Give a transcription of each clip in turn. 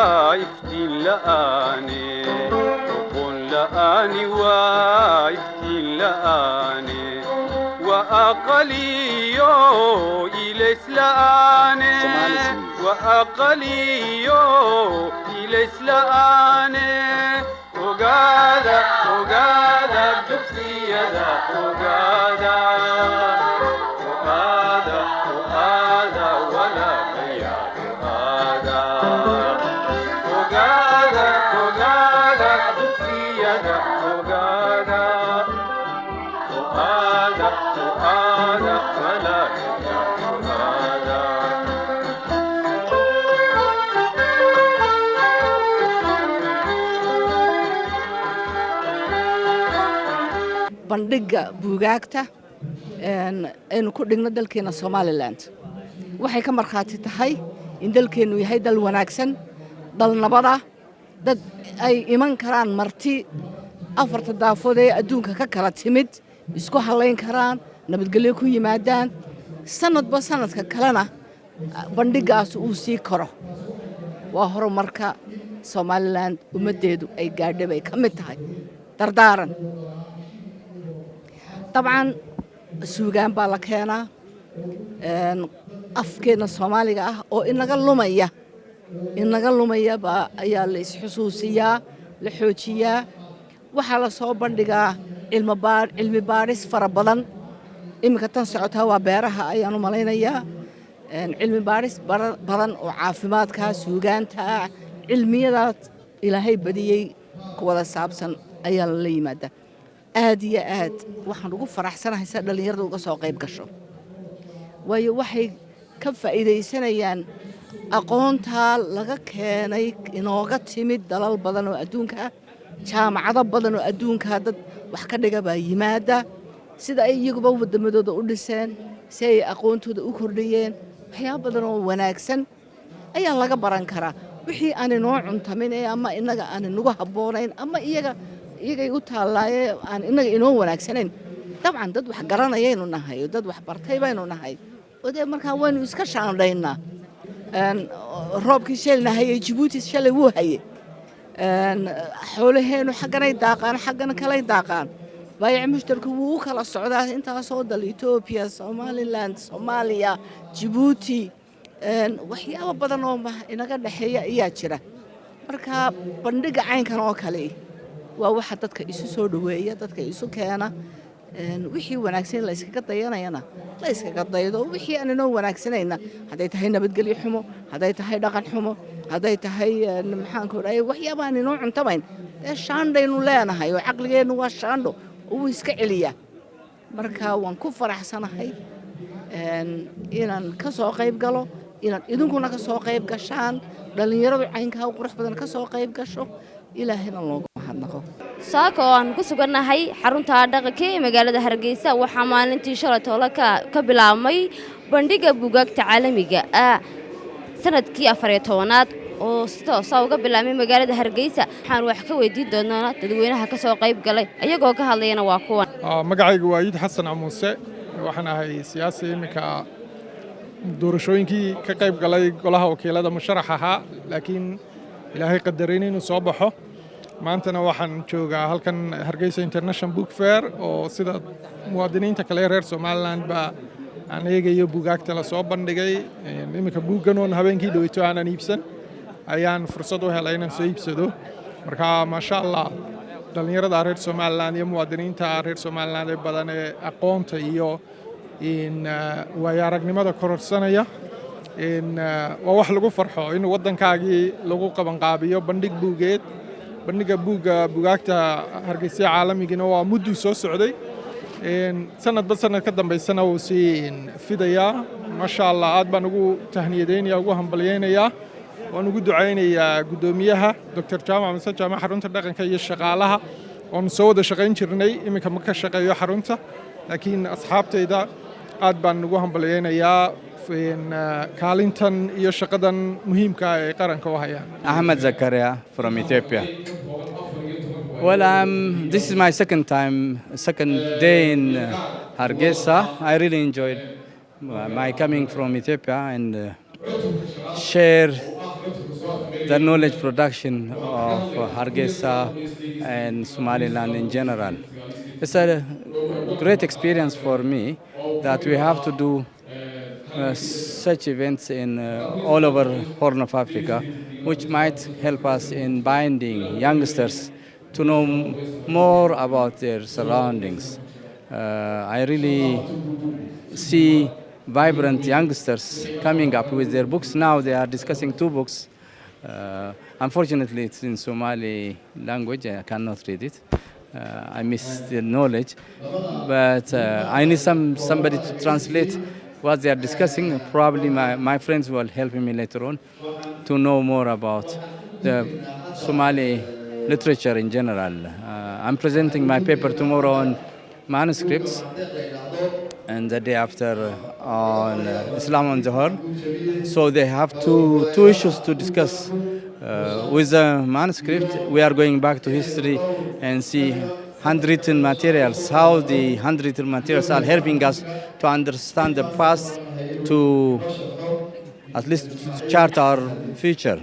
وايفتي لآني قل لآني وايفتي لآني وأقلي إلى إسلاني وأقلي إلى إسلاني وقادا بفسي يدا وقادا ولا بيا وقادا بفسي يدا وقادا ولا بيا وقادا bandhiga buugaagta aynu ku dhigno dalkeena Somaliland waxay ka markhaati tahay in dalkeenu yahay dal wanaagsan dal nabada dad ay iman karaan marti afarta daafood ee adduunka ka kala timid isku halayn karaan nabadgelyo ku yimaadaan sanadba sanadka kalena bandhigaas uu sii karo waa horumarka Somaliland ummadeedu ay gaadhay ka mid tahay dardaaran طبعا suugaan baa la keenaa afkeena Soomaaliga ah oo inaga lumaya baa ayaa la isxusuusiyaa la xoojiyaa waxa la soo bandhigaa cilmi baaris fara badan imika tan socotaa waa beeraha ayaan u malaynayaa cilmi baaris badan oo caafimaadka suugaanta cilmiyadaas ilaahay badiyay ku wada saabsan ayaa la yimaada aad iyo aad waxaan ugu faraxsanahay sida dhalinyaradu uga soo qayb gasho waayo waxay ka faa'iideysanayaan aqoonta laga keenay inooga timid dalal badan oo adduunka ah jaamacado badan oo adduunka dad wax ka dhiga baa yimaada sida ay iyaguba wadamadooda u dhiseen si ay aqoontooda u kordhiyeen waxyaabo badan oo wanaagsan ayaa laga baran karaa wixii aan inoo cuntamin ama inaga aan nagu habboonayn ama iyagay u taalaayee aan inaga inoo wanaagsanayn dabcan dad wax garanayaynu nahay dad wax bartay baynu nahay oo markaa waynu iska shaandhaynaa roobkii shalnahay Djibouti shalay wuu haye xoolaheenu xagganay daaqaan xaggana kale daaqaan baayac mushtarku wuu kala socdaa intaas oo dal Ethiopia Somaliland Soomaaliya Djibouti waxyaabo badan oo inaga dhaxeeya ayaa jira marka bandhiga caynkan oo kale waa waxa dadka isu soo dhaweeya dadka isu keena wixii wanaagsan la iskaga dayanayna la iskaga daydo wixii aan inoo wanaagsanayna haday tahay nabadgelyo xumo haday tahay dhaqan xumo haday tahay maxaan ku dhahay waxyaabaan inoo cuntabayn shaandaynu leenahay oo aqligeenu waa shaando oo iska celiya marka waan ku faraxsanahay inaan ka soo qayb galo inaan idinkuna ka soo qayb gashaan dhalinyaradu caynka qurux badan ka soo qayb gasho ilaahina loogu mahadnaqo saako aan ku sugannahay xarunta dhaqanka ee magaalada Hargeysa waxa maalintii shalay toole ka bilaabmay bandhiga buugaagta caalamiga ah sanadkii 14aad oo soo uga bilaabmay magaalada Hargeysa waxaan wax ka weydiin doonaa dadweynaha ka soo qayb galay ayagoo ka hadlayna waa kuwan magacaygu waa Yiid Xasan Amuuse waxaan ahay siyaasi imika doorashooyinkii ka qayb galay golaha wakiilada musharaxa laakiin ilaahay qadarin inuu soo baxo maantana waxaan joogaa halkan Hargeysa International Book Fair oo sida muwaadiniinta kale reer Somaliland ba aan eegayo buugaagta la soo bandhigay imika buugan oo habeenkii dhaweyto aan iibsan ayaan fursad u helay inaan soo iibsado marka ma sha Allah dhalinyarada reer Somaliland iyo muwaadiniinta reer Somaliland ee badan ee aqoonta iyo in waayaragnimada kororsanaya waa wax lagu farxo in waddankaagii lagu qaban qaabiyo bandhig buugeed bandhiga buugaagta Hargeysa caalamigina waa muddo soo socday sanadba sanad ka dambeysana uu si fidaya ma sha Allah aad baan ugu tahniyadeynaya ugu hambalyeynaya waan ugu duceynayaa gudoomiyaha Dr. Jaamac Muse Jaamac xarunta dhaqanka iyo shaqaalaha oo soo wada shaqayn jirnay imika ma ka shaqeeyo xarunta laakiin asxaabtayda aad baan ugu hambalyeynayaa kaalintan iyo shaqadan muhiimka ah ee qaranka u hayaan Ahmed Zakaria from Ethiopia. Well, this is my second day in Hargeisa. I really enjoyed my coming from Ethiopia and share the knowledge production of Hargeisa and Somaliland in general. It's a great experience for me that we have to do such events in all over Horn of Africa, which might help us in binding youngsters to know more about their surroundings. I really see vibrant youngsters coming up with their books. Now they are discussing 2 books. Unfortunately, it's in Somali language. I cannot read it. I miss the knowledge. But I need somebody to translate what they are discussing. Probably my friends will help me later on to know more about the Somali literature in general. I'm presenting my paper tomorrow on manuscripts, and the day after on Islam on Johor. So they have two issues to discuss. With the manuscript, we are going back to history and see handwritten materials, how the handwritten materials are helping us to understand the past, to at least chart our future.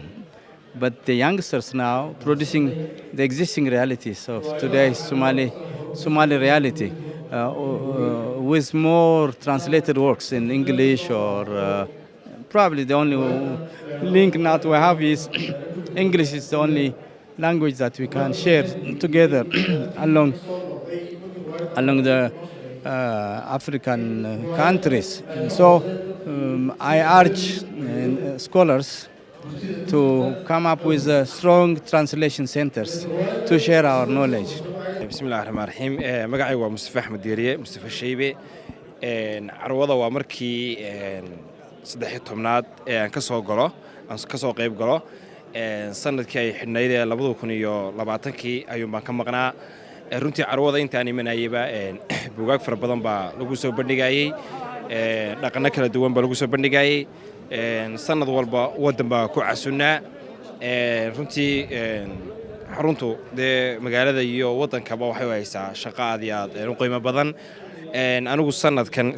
But the youngsters now producing the existing realities of today's Somali reality with more translated works in English, or probably the only link now we have is English is the only language that we can share together along the African countries. So I urge scholars to come up with strong translation centers to share our knowledge. بسم الله الرحمن الرحيم magacaygu waa Mustafa Axmed Diiriye Mustafa Shaybe carwada waa markii 13aad aan ka soo galo aan ka soo qayb galo sanadkii ay xidhnayd 2020kii ayuu baan ka maqnaa runtii carwada intaan imanayba buugaag fara badan baa lagu soo bandhigayay dhaqano kala duwan baa lagu soo bandhigayay sanad walba wadan baa ku casunaa runtii xaruntu de magaalada iyo wadankaba waxay u haysaa shaqo aad iyo aad u qiimo badan anigu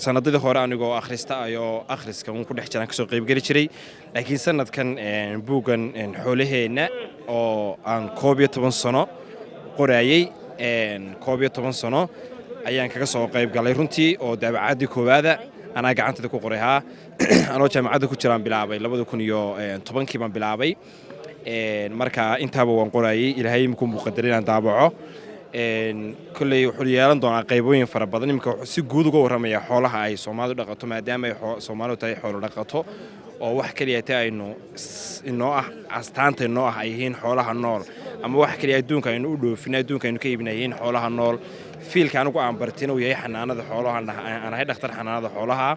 sanadadii hore anigoo akhrista ayo akhriska ku dhex jiraan ka soo qayb gali jiray laakiin sanadkan buugan xoolaheena oo aan 12 sano qorayay 12 sano ayaan kaga soo qayb galay runtii oo daabacadii koowaada ana gacanta ku qorayaa anoo jaamacada ku jiraan bilaabay 2010kii baan bilaabay marka intaaba waan qorayay ilaahay imku muqaddarin aan daabaco kullay wuxuu yeelan doonaa qaybooyin fara badan imka si guud uga waramaya xoolaha ay Soomaalidu dhaqato maadaama ay Soomaalidu tahay xoolo dhaqato oo wax kaliya aynu inoo ah astaanta inoo ah ay yihiin xoolaha nool ama wax kaliya adduunka aynu u dhoofin adduunka aynu ka iibinaayeen xoolaha nool fiilka anigu aan bartino yahay xanaanada xoolaha aan ahay dhakhtar xanaanada xoolaha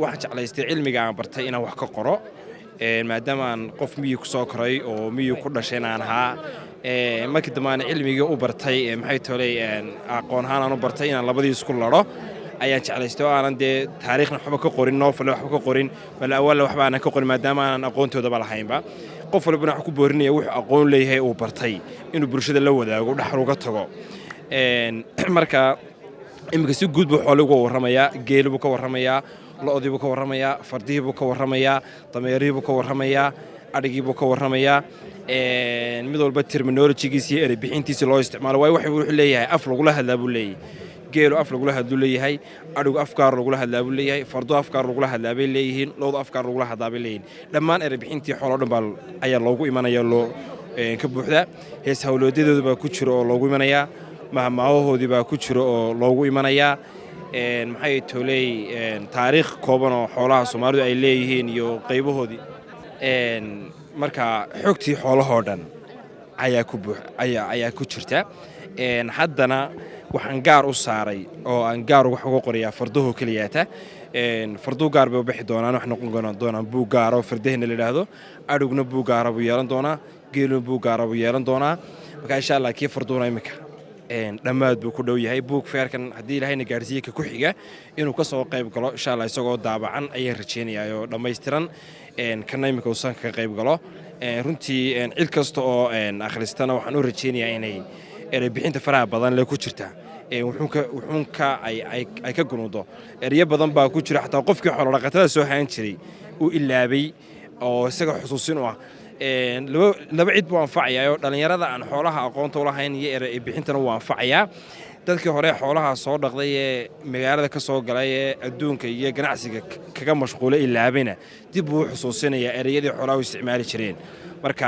waxaan jeclaystay cilmiga aan bartay inaan wax ka qoro maadaama aan qof miyi ku soo koray oo miyi ku dhashay aan ahaa markii dambaan cilmiga u bartay maxay tolay aqoon ahaan aan u bartay inaan labadii isku laro ayaan jeclaystay oo aanan de taariikhna waxba ka qorin noofal waxba ka qorin bal awal waxba aan ka qorin maadaama aan aqoontooda ba lahaynba qof walba wax ku boorinaya wuxuu aqoon leeyahay oo bartay inuu bulshada la wadaago dhaxal uga tago marka imika si guud buu xoolo uga waramaya geel buu ka waramaya lo'dii buu ka waramaya fardihii buu ka waramaya dameerihii buu ka waramaya adhigii buu ka waramaya mid walba terminology-giisa iyo eray bixintiisa loo isticmaalo way wuxuu leeyahay af lagu la hadlaa buu leeyahay geelo af lagu la hadluu leeyahay adhigu afkaar lagu la hadlaa buu leeyahay fardo afkaar lagu la hadlaa bay leeyihiin lo'du afkaar lagu la hadlaa bay leeyihiin dhammaan eray bixintii xoolo dhan baa ayaa loogu imanaya loo ka buuxda hees hawloodeedooda baa ku jiro oo loogu imanaya mahmaahoodii baa ku jiro oo loogu imanaya maxay toolay taariikh kooban oo xoolaha Soomaalidu ay leeyihiin iyo qaybahoodii marka xogtii xoolaha dhan ayaa ku jirta haddana waxaan gaar u saaray oo aan gaar uga qorayaa fardaho kaliyaata fardu gaar bay u bixi doonaan wax noqon doonaan buug gaar oo fardaheena la yiraahdo adhugna buug gaar buu yeelan doonaa geeluna buug gaar buu yeelan doonaa marka insha Allah kii farduuna imika dhammaad buu ku dhow yahay buug feerkan haddii ilaahayna gaarsiiyay ka ku xiga inuu ka soo qayb galo insha Allah isagoo daabacan ayaan rajeynayaa oo dhammaystiran kana imika uu san ka qayb galo runtii cid kasta oo akhristana waxaan u rajeynayaa inay eray bixinta faraha badan le ku jirta wuxuunka ay ka gunuudo eryo badan baa ku jira xataa qofkii xoolo dhaqatada soo haan jiray uu ilaabay oo isaga xusuusin u ah laba cid buu anfacayaa oo dhalinyarada aan xoolaha aqoonta u lahayn iyo eray bixintana wuu anfacayaa dadkii hore xoolaha soo dhaqday ee magaalada ka soo galay ee adduunka iyo ganacsiga kaga mashquulay ilaabina dib uu xusuusinayaa erayadii xoolaha u isticmaali jireen marka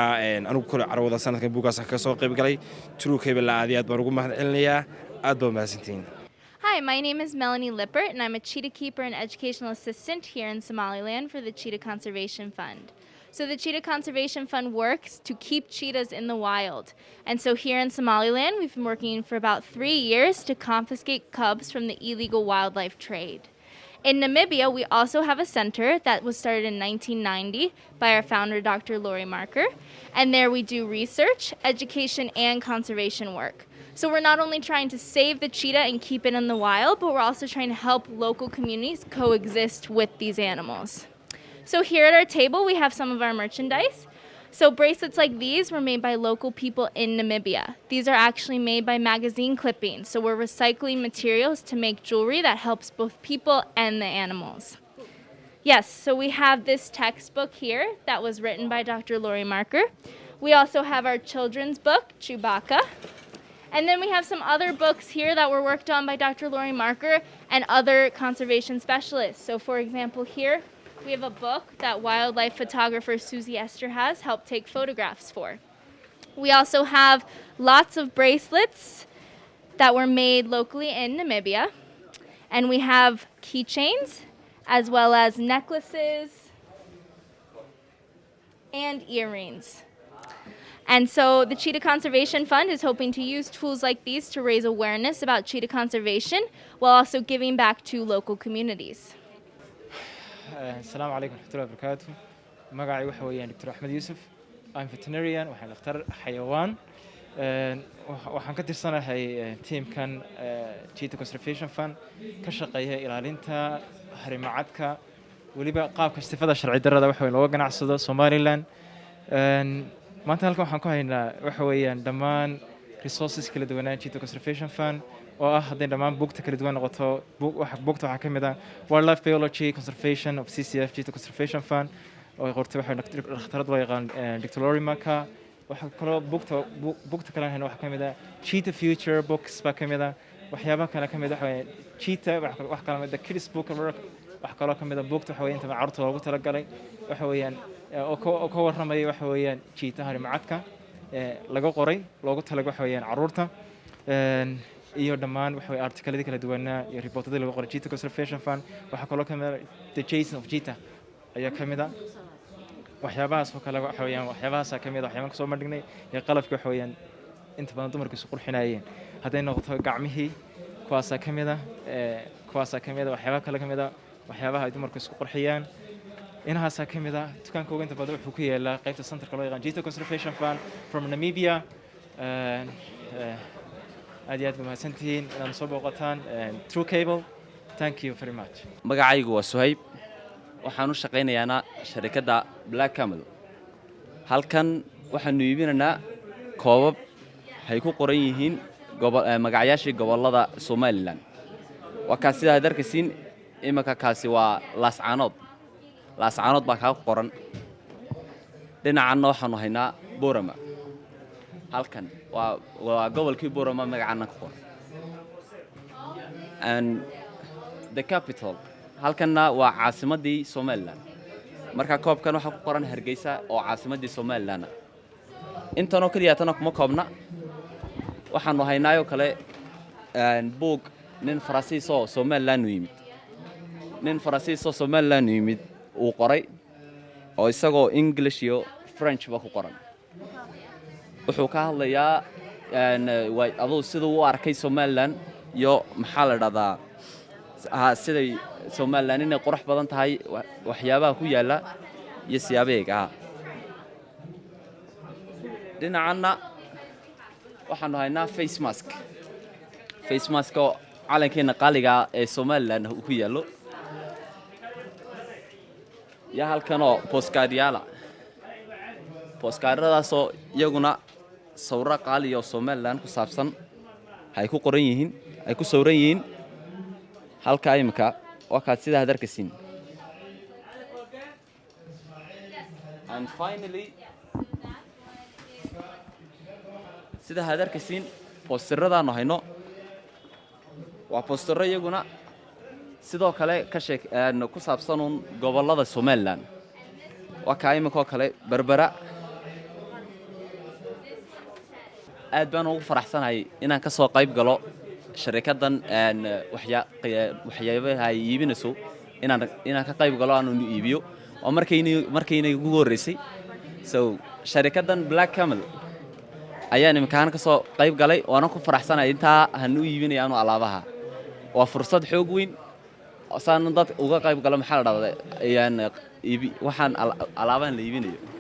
anigu kale carwada sanadkan buugaas ka soo qayb galay True Cable aad iyo aad baan ugu mahadcelinayaa aad baa mahadsantiin. Hi, my name is Melanie Lippert, and I'm a cheetah keeper and educational assistant here in Somaliland for the Cheetah Conservation Fund. So the Cheetah Conservation Fund works to keep cheetahs in the wild. And so here in Somaliland, we've been working for about 3 years to confiscate cubs from the illegal wildlife trade. In Namibia, we also have a center that was started in 1990 by our founder, Dr. Lori Marker. And there we do research, education, and conservation work. So we're not only trying to save the cheetah and keep it in the wild, but we're also trying to help local communities coexist with these animals. So here at our table, we have some of our merchandise. So bracelets like these were made by local people in Namibia. These are actually made by magazine clippings. So we're recycling materials to make jewelry that helps both people and the animals. Yes, so we have this textbook here that was written by Dr. Lori Marker. We also have our children's book, Chewbacca. And then we have some other books here that were worked on by Dr. Lori Marker and other conservation specialists. So for example, here we have a book that wildlife photographer Susie Esther has helped take photographs for. We also have lots of bracelets that were made locally in Namibia. And we have keychains as well as necklaces and earrings. And so the Cheetah Conservation Fund is hoping to use tools like these to raise awareness about cheetah conservation while also giving back to local communities. السلام عليكم ورحمة الله وبركاته. مقعي وحويان دكتور أحمد يوسف. I'm veterinarian وحن أختار حيوان. وحن كتير سنة هاي تيم كان Cheetah Conservation Fund كشقيها إلى لينتا هرمعتك ولي بقى قاب كاستفادة شرعي درة وحوي لو جناح صدا سوماليلاند. maanta halkan waxaan ku haynaa waxa weeyaan dhammaan resources kala duwan ee Cheetah Conservation Fund oo ah haddii dhammaan buugta kala duwan noqoto buugta waxaa ka mid ah Wildlife Biology Conservation of CCF Cheetah Conservation Fund oo qortay waxa dhakhtarad loo yaqaan Dr. Lori Marker waxa kaloo buugta kale waxaa ka mid ah Cheetah Future Books baa ka mid ah waxyaabaha kale ka mid ah Cheetah wax kale mid ah Kids Book wax kaloo ka mid ah buugta waxa weeyaan inta carruurta loogu talagalay waxa weeyaan oo ka warramay waxa weeyaan cheetah macadka laga qoray loogu talagalay waxa weeyaan carruurta iyo dhammaan waxa weey article kala duwan iyo reportadii laga qoray Cheetah Conservation Fund waxa kaloo ka mid ah The Chase of Cheetah ayaa ka mid ah waxyaabahaas oo kale waxa weeyaan waxyaabahaas ka mid ah waxyaabaha soo madhignay iyo qalabka waxa weeyaan inta badan dumarku isku qurxinayeen haday noqoto gacmihii kuwaas ka mid ah waxyaabaha kale ka mid ah waxyaabaha ay dumarku isku qurxiyaan inahaas ka mid ah dukaanka ugu inta badan wuxuu ku yeelaa qaybta centerka loo yaqaan Cheetah Conservation Fund from Namibia aad iyo aad mahadsantihiin inaad soo booqataan True Cable thank you very much magacaygu waa Suhayb waxaan u shaqaynayaa shirkadda Black Camel halkan waxaanu iibinaynaa koobab ay ku qoran yihiin magacayaashii gobolada Somaliland waa ka sida darkasiin imaka kaasi waa laascaanood baa ka qoran dhinacan waxaanu haynaa Boorama halkan waa gobolkii Boorama magacana ku qoran and the capital halkanna waa caasimadii Somaliland marka koobkan waxa ku qoran Hargeysa oo caasimadii Somaliland intanoo kaliya tan kuma koobna waxaanu haynaayo kale book nin Faransiis oo Somaliland yimid uu qoray oo isagoo English iyo French ba ku qoran wuxuu ka hadlayaa adoo sidoo uu arkay Somaliland iyo maxaa la dhahdaa siday Somaliland inay qurux badan tahay waxyaabaha ku yaala iyo siyaabeega dhinacanna waxaanu haynaa face mask oo calankeena qaaliga ee Somaliland uu ku yaalo ya halkanoo postcardadaasoo iyaguna sawirro qaali oo Somaliland ku saabsan ay ku qoran yihiin ay ku sawran yihiin halka imika waa ka sida hadarkasiin and finally sida aad arkaysiin posteradaanu hayno waa postero iyaguna sidoo kale ka ku saabsan gobollada Somaliland waa ka imika kale Berbera aad baan ugu faraxsanahay inaan ka soo qayb galo shirkaddan waxyaabaha ay iibinayso inaan ka qayb galo aan u iibiyo oo markayna ugu horeysay so shirkaddan Black Camel ayaan imkaan ka soo qayb galay waana ku faraxsanahay inta aan u iibinayo alaabaha waa fursad xoog weyn oo saan dad uga qayb galo maxaa la dhahdaa waxaan alaabahan la iibinayo